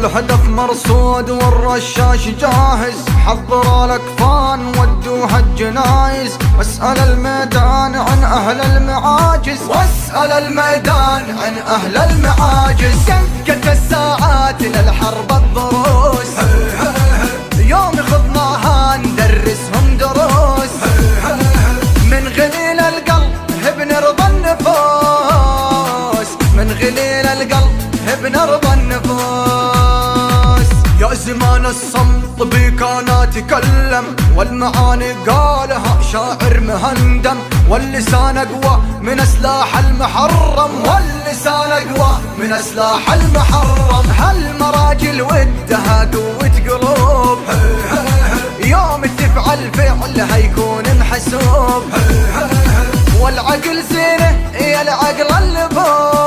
الهدف مرصود والرشاش جاهز، حضر الاكفان ودوها الجنايز، واسأل الميدان عن اهل المعاجز، واسأل الميدان عن اهل المعاجز. دقت الساعات للحرب الضروس، يوم خضناها ندرسهم دروس، من غليل القلب بنرضى النفوس، من غليل القلب بنرضى النفوس. يا زمان الصمت بيك انا اتكلم، والمعاني قالها شاعر مهندم، واللسان اقوى من اسلاح المحرم، واللسان اقوى من اسلاح المحرم. هالمراجل ودها قوة قلوب، يوم تفعل فعلها يكون محسوب، والعقل زينه يا العقل اللبوب.